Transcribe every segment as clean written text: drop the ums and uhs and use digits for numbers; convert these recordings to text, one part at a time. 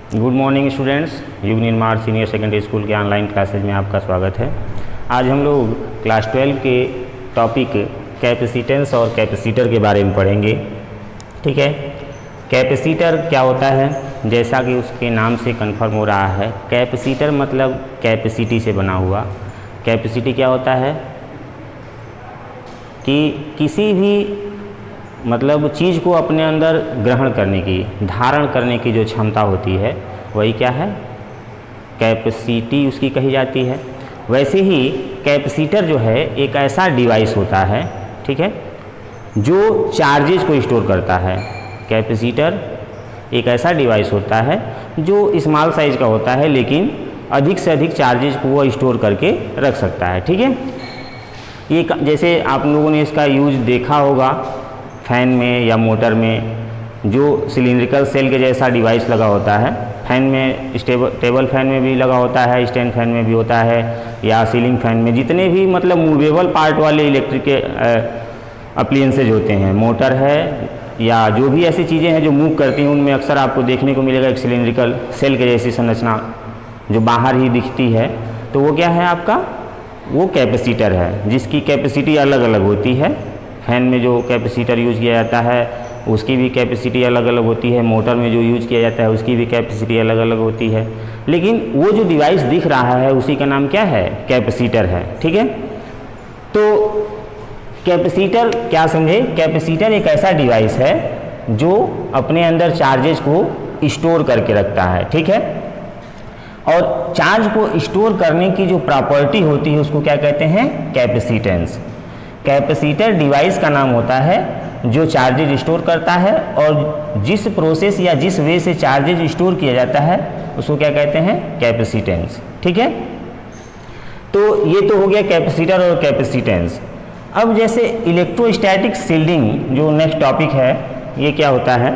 Good morning students, युग निर्माण senior secondary school के ऑनलाइन क्लासेज में आपका स्वागत है। आज हम लोग क्लास 12 के टॉपिक कैपेसिटेंस और कैपेसिटर के बारे में पढ़ेंगे। ठीक है, कैपेसिटर क्या होता है? जैसा कि उसके नाम से कन्फर्म हो रहा है, कैपेसिटर मतलब कैपेसिटी से बना हुआ। कैपेसिटी क्या होता है कि किसी भी मतलब चीज़ को अपने अंदर ग्रहण करने की, धारण करने की जो क्षमता होती है वही क्या है? कैपेसिटी उसकी कही जाती है। वैसे ही कैपेसिटर जो है एक ऐसा डिवाइस होता है, ठीक है, जो चार्जेज को स्टोर करता है। कैपेसिटर एक ऐसा डिवाइस होता है जो स्मॉल साइज का होता है, लेकिन अधिक से अधिक चार्जेज को वो स्टोर करके रख सकता है। ठीक है, ये जैसे आप लोगों ने इसका यूज देखा होगा फैन में या मोटर में, जो सिलिंड्रिकल सेल के जैसा डिवाइस लगा होता है। फैन में टेबल फैन में भी लगा होता है, स्टैंड फैन में भी होता है, या सीलिंग फैन में, जितने भी मतलब मूवेबल पार्ट वाले इलेक्ट्रिक के अप्लायंसेज होते हैं, मोटर है या जो भी ऐसी चीज़ें हैं जो मूव करती हैं, उनमें अक्सर आपको देखने को मिलेगा एक सिलिंड्रिकल सेल के जैसी संरचना जो बाहर ही दिखती है। तो वो क्या है आपका? वो कैपेसिटर है, जिसकी कैपेसिटी अलग अलग होती है। फैन में जो कैपेसिटर यूज़ किया जाता है उसकी भी कैपेसिटी अलग अलग होती है, मोटर में जो यूज़ किया जाता है उसकी भी कैपेसिटी अलग अलग होती है, लेकिन वो जो डिवाइस दिख रहा है उसी का नाम क्या है? कैपेसिटर है। ठीक है, तो कैपेसिटर क्या समझे? कैपेसिटर एक ऐसा डिवाइस है जो अपने अंदर चार्जेस को स्टोर करके रखता है। ठीक है, और चार्ज को स्टोर करने की जो प्रॉपर्टी होती है उसको क्या कहते हैं? कैपेसिटेंस। कैपेसिटर डिवाइस का नाम होता है जो चार्जेज स्टोर करता है, और जिस प्रोसेस या जिस वे से चार्जेज स्टोर किया जाता है उसको क्या कहते हैं? कैपेसिटेंस। ठीक है, तो ये तो हो गया कैपेसिटर और कैपेसिटेंस। अब जैसे इलेक्ट्रोस्टैटिक शील्डिंग जो नेक्स्ट टॉपिक है, ये क्या होता है?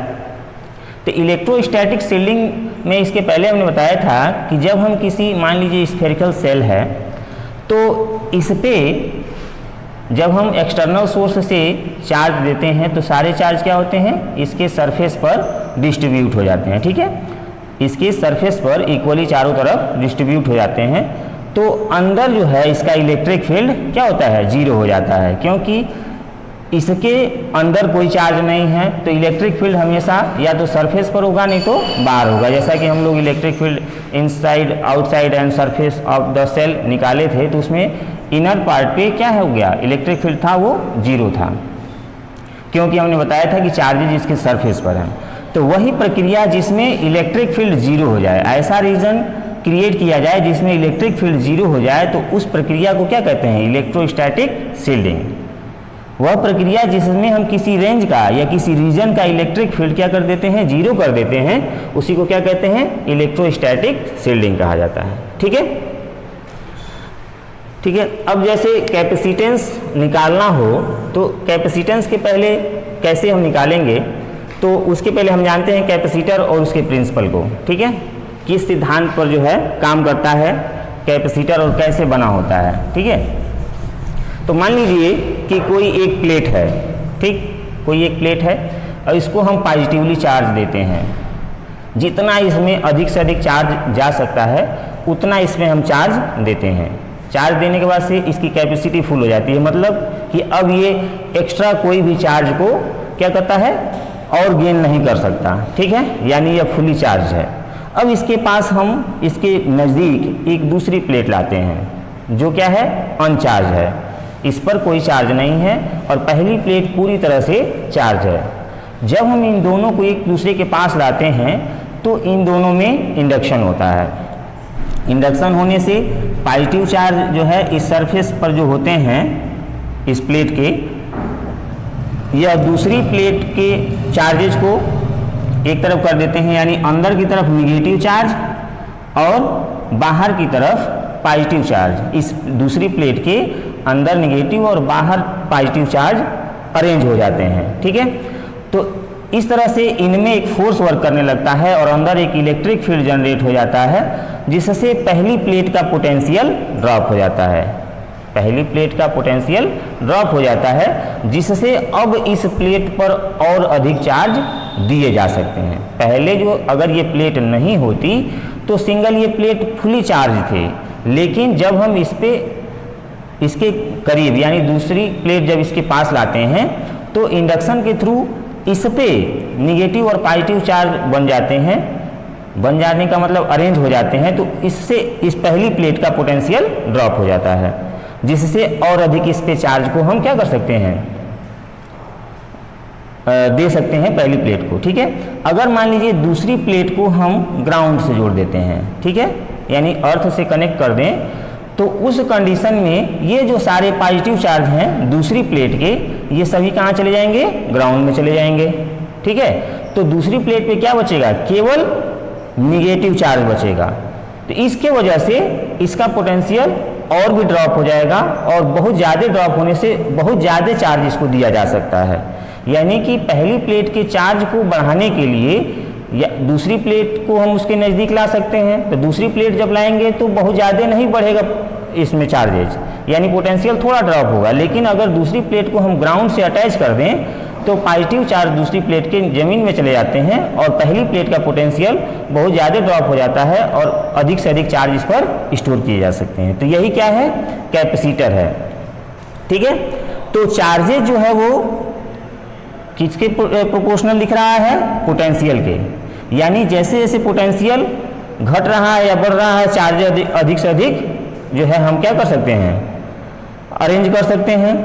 तो इलेक्ट्रोस्टैटिक शील्डिंग में इसके पहले हमने बताया था कि जब हम किसी, मान लीजिए स्फेरिकल सेल है, तो इस पे जब हम एक्सटर्नल सोर्स से चार्ज देते हैं तो सारे चार्ज क्या होते हैं? इसके सरफेस पर डिस्ट्रीब्यूट हो जाते हैं। ठीक है, इसके सरफेस पर इक्वली चारों तरफ डिस्ट्रीब्यूट हो जाते हैं। तो अंदर जो है इसका इलेक्ट्रिक फील्ड क्या होता है? जीरो हो जाता है, क्योंकि इसके अंदर कोई चार्ज नहीं है। तो इलेक्ट्रिक फील्ड हमेशा या तो सरफेस पर होगा, नहीं तो बाहर होगा। जैसा कि हम लोग electric field inside, outside and surface of the cell निकाले थे, तो उसमें इनर पार्ट पे क्या हो गया? इलेक्ट्रिक फील्ड था वो जीरो था, क्योंकि हमने बताया था कि चार्जेज इसके सरफेस पर हैं। तो वही प्रक्रिया जिसमें इलेक्ट्रिक फील्ड जीरो हो जाए, ऐसा रीजन क्रिएट किया जाए जिसमें इलेक्ट्रिक फील्ड जीरो हो जाए, तो उस प्रक्रिया को क्या कहते हैं? Electrostatic shielding. वह प्रक्रिया जिसमें हम किसी रेंज का या किसी रीजन का इलेक्ट्रिक फील्ड क्या कर देते हैं? जीरो कर देते हैं, उसी को क्या कहते हैं? इलेक्ट्रोस्टैटिक शील्डिंग कहा जाता है। ठीक है, ठीक है। अब जैसे कैपेसिटेंस निकालना हो तो कैपेसिटेंस के पहले कैसे हम निकालेंगे, तो उसके पहले हम जानते हैं कैपेसिटर और उसके प्रिंसिपल को। ठीक है, किस सिद्धांत पर जो है काम करता है कैपेसिटर और कैसे बना होता है। ठीक है, तो मान लीजिए कि कोई एक प्लेट है, ठीक, कोई एक प्लेट है और इसको हम पॉजिटिवली चार्ज देते हैं। जितना इसमें अधिक से अधिक चार्ज जा सकता है उतना इसमें हम चार्ज देते हैं। चार्ज देने के बाद से इसकी कैपेसिटी फुल हो जाती है, मतलब कि अब ये एक्स्ट्रा कोई भी चार्ज को क्या करता है? और गेन नहीं कर सकता। ठीक है, यानी यह फुली चार्ज है। अब इसके पास हम इसके नज़दीक एक दूसरी प्लेट लाते हैं जो क्या है? अनचार्ज है, इस पर कोई चार्ज नहीं है, और पहली प्लेट पूरी तरह से चार्ज है। जब हम इन दोनों को एक दूसरे के पास लाते हैं तो इन दोनों में इंडक्शन होता है। इंडक्शन होने से पॉजिटिव चार्ज जो है इस सरफेस पर जो होते हैं इस प्लेट के, यह दूसरी प्लेट के चार्जेज को एक तरफ कर देते हैं, यानी अंदर की तरफ निगेटिव चार्ज और बाहर की तरफ पॉजिटिव चार्ज। इस दूसरी प्लेट के अंदर निगेटिव और बाहर पॉजिटिव चार्ज अरेंज हो जाते हैं। ठीक है, तो इस तरह से इनमें एक फोर्स वर्क करने लगता है और अंदर एक इलेक्ट्रिक फील्ड जनरेट हो जाता है, जिससे पहली प्लेट का पोटेंशियल ड्रॉप हो जाता है। पहली प्लेट का पोटेंशियल ड्रॉप हो जाता है, जिससे अब इस प्लेट पर और अधिक चार्ज दिए जा सकते हैं। पहले जो अगर ये प्लेट नहीं होती तो सिंगल ये प्लेट फुली चार्ज थे, लेकिन जब हम इस पे इसके करीब यानी दूसरी प्लेट जब इसके पास लाते हैं तो इंडक्शन के थ्रू इस पे निगेटिव और पॉजिटिव चार्ज बन जाते हैं। बन जाने का मतलब अरेंज हो जाते हैं, तो इससे इस पहली प्लेट का पोटेंशियल ड्रॉप हो जाता है, जिससे और अधिक इस पे चार्ज को हम क्या कर सकते हैं, दे सकते हैं पहली प्लेट को। ठीक है, अगर मान लीजिए दूसरी प्लेट को हम ग्राउंड से जोड़ देते हैं, ठीक है, यानी अर्थ से कनेक्ट कर दें, तो उस कंडीशन में ये जो सारे पॉजिटिव चार्ज हैं दूसरी प्लेट के, ये सभी कहाँ चले जाएंगे, ग्राउंड में चले जाएंगे। ठीक है, तो दूसरी प्लेट पे क्या बचेगा, केवल निगेटिव चार्ज बचेगा। तो इसके वजह से इसका पोटेंशियल और भी ड्रॉप हो जाएगा, और बहुत ज़्यादा ड्रॉप होने से बहुत ज़्यादा चार्ज इसको दिया जा सकता है। यानी कि पहली प्लेट के चार्ज को बढ़ाने के लिए या दूसरी प्लेट को हम उसके नज़दीक ला सकते हैं, तो दूसरी प्लेट जब लाएंगे तो बहुत ज़्यादा नहीं बढ़ेगा इसमें चार्जेज, यानी पोटेंशियल थोड़ा ड्रॉप होगा। लेकिन अगर दूसरी प्लेट को हम ग्राउंड से अटैच कर दें तो पॉजिटिव चार्ज दूसरी प्लेट के ज़मीन में चले जाते हैं और पहली प्लेट का पोटेंशियल बहुत ज़्यादा ड्रॉप हो जाता है और अधिक से अधिक चार्ज इस पर स्टोर किए जा सकते हैं। तो यही क्या है, कैपेसिटर है। ठीक है, तो चार्जेज जो है वो किसके प्रोपोर्शनल दिख रहा है, पोटेंशियल के। यानी जैसे जैसे पोटेंशियल घट रहा है या बढ़ रहा है, चार्ज अधिक से अधिक जो है हम क्या कर सकते हैं, अरेंज कर सकते हैं।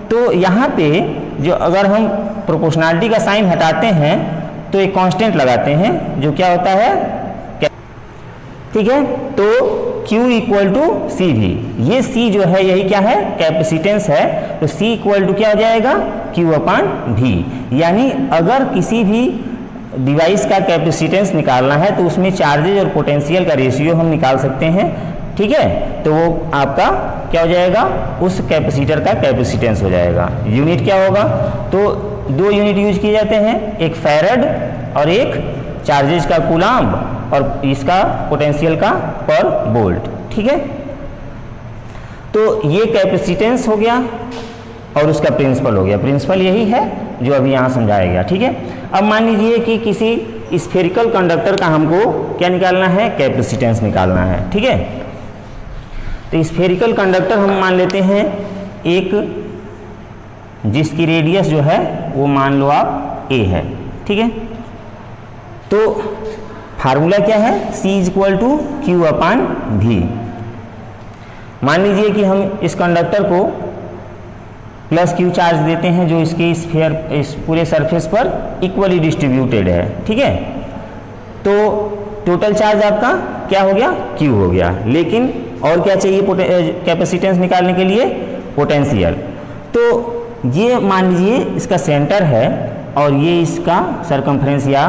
तो यहाँ पे जो अगर हम प्रोपोर्शनलिटी का साइन हटाते हैं तो एक कांस्टेंट लगाते हैं जो क्या होता है, ठीक है, तो Q इक्वल टू सी भी, ये C जो है यही क्या है, कैपेसिटेंस है। तो C इक्वल टू क्या हो जाएगा, Q अपान V। यानी अगर किसी भी डिवाइस का कैपेसिटेंस निकालना है तो उसमें चार्जेज और पोटेंशियल का रेशियो हम निकाल सकते हैं। ठीक है, तो वो आपका क्या हो जाएगा, उस कैपेसिटर का कैपेसिटेंस हो जाएगा। यूनिट क्या होगा, तो दो यूनिट यूज किए जाते हैं, एक फैरड और एक चार्जेज का कूलाम्ब और इसका पोटेंशियल का पर वोल्ट। ठीक है, तो ये कैपेसिटेंस हो गया और उसका प्रिंसिपल हो गया। प्रिंसिपल यही है जो अभी यहाँ समझाया गया। ठीक है, अब मान लीजिए कि किसी स्फेरिकल कंडक्टर का हमको क्या निकालना है, कैपेसिटेंस निकालना है। ठीक है, तो स्फेरिकल कंडक्टर हम मान लेते हैं एक जिसकी रेडियस जो है वो मान लो आप a है। ठीक है, तो फार्मूला क्या है, C equal to Q upon V। मान लीजिए कि हम इस कंडक्टर को प्लस Q चार्ज देते हैं जो इसके स्फीयर इस पूरे सरफेस पर इक्वली डिस्ट्रीब्यूटेड है। ठीक है, तो टोटल चार्ज आपका क्या हो गया, Q हो गया। लेकिन और क्या चाहिए कैपेसिटेंस निकालने के लिए, पोटेंशियल। तो ये मान लीजिए इसका सेंटर है और ये इसका सरकमफ्रेंस या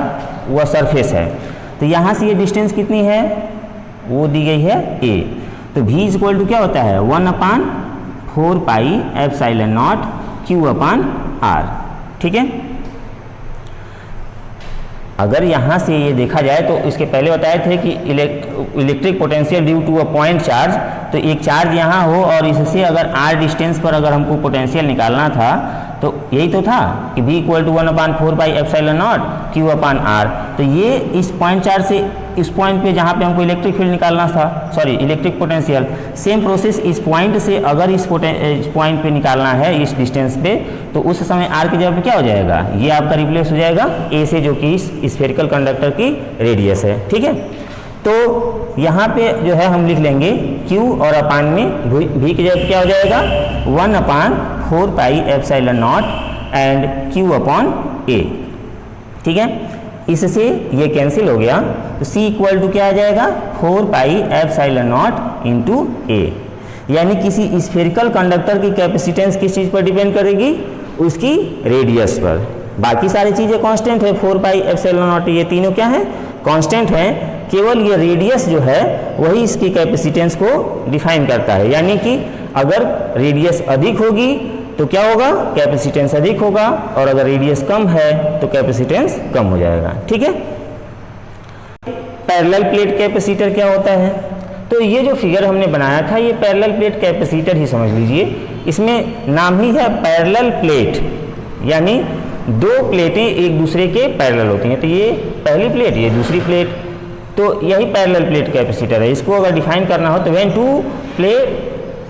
वह सरफेस है, तो यहाँ से ये डिस्टेंस कितनी है, वो दी गई है a। तो v इक्वल टू क्या होता है, 1/4 pi epsilon naught Q upon r। ठीक है, अगर यहाँ से ये देखा जाए तो इसके पहले बताए थे कि electric potential due to a point charge, तो एक चार्ज यहाँ हो और इससे अगर r डिस्टेंस पर अगर हमको पोटेंशियल निकालना था तो यही तो था कि v equal to 1/4 pi epsilon naught Q upon r। तो ये इस पॉइंट चार्ज से इस पॉइंट पे जहाँ पे हमको इलेक्ट्रिक फील्ड निकालना था, sorry electric potential, same process इस पॉइंट से अगर इस पॉइंट पे निकालना है इस डिस्टेंस पे, तो उस समय r की जगह पे क्या हो जाएगा, ये आपका रिप्लेस हो जाएगा a से, जो कि इस स्फेरिकल कंडक्टर की रेडियस है। ठीक है, तो यहाँ पे जो है हम लिख लेंगे Q और अपान में v की जगह क्या हो जाएगा, 1/4 pi epsilon not and Q upon a। ठीक है, इससे ये कैंसिल हो गया, तो C इक्वल टू क्या आ जाएगा, 4 पाई एप्सिलॉन नॉट इंटू a। यानी किसी स्फेरिकल कंडक्टर की कैपेसिटेंस किस चीज़ पर डिपेंड करेगी, उसकी रेडियस पर। बाकी सारी चीज़ें कांस्टेंट है, 4 पाई एप्सिलॉन नॉट, ये तीनों क्या है, कांस्टेंट है। केवल ये रेडियस जो है वही इसकी कैपेसिटेंस को डिफाइन करता है। यानी कि अगर रेडियस अधिक होगी तो क्या होगा, कैपेसिटेंस अधिक होगा, और अगर रेडियस कम है तो कैपेसिटेंस कम हो जाएगा। ठीक है, पैरेलल प्लेट कैपेसिटर क्या होता है, तो ये जो फिगर हमने बनाया था ये पैरेलल प्लेट कैपेसिटर ही समझ लीजिए, इसमें नाम ही है पैरेलल प्लेट, यानी दो प्लेटें एक दूसरे के पैरेलल होती हैं। तो ये पहली प्लेट, ये दूसरी प्लेट, तो यही पैरेलल प्लेट कैपेसिटर है। इसको अगर डिफाइन करना हो तो when two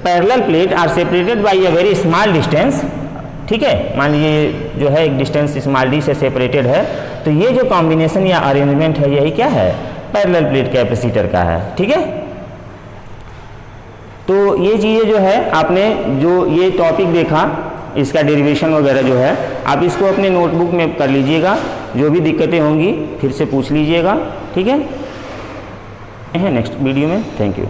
parallel plate are separated by a very small distance, ठीक है, मान लीजिए जो है एक डिस्टेंस स्मॉल डी से सेपरेटेड है, तो ये जो कॉम्बिनेशन या अरेंजमेंट है यही क्या है, पैरेलल प्लेट कैपेसिटर का है, ठीक है। तो ये चीज़ें जो है आपने जो ये टॉपिक देखा, इसका डेरिवेशन वगैरह जो है आप इसको अपने नोटबुक में कर लीजिएगा, जो भी दिक्कतें होंगी फिर से पूछ लीजिएगा, ठीक है। नेक्स्ट वीडियो में, थैंक यू।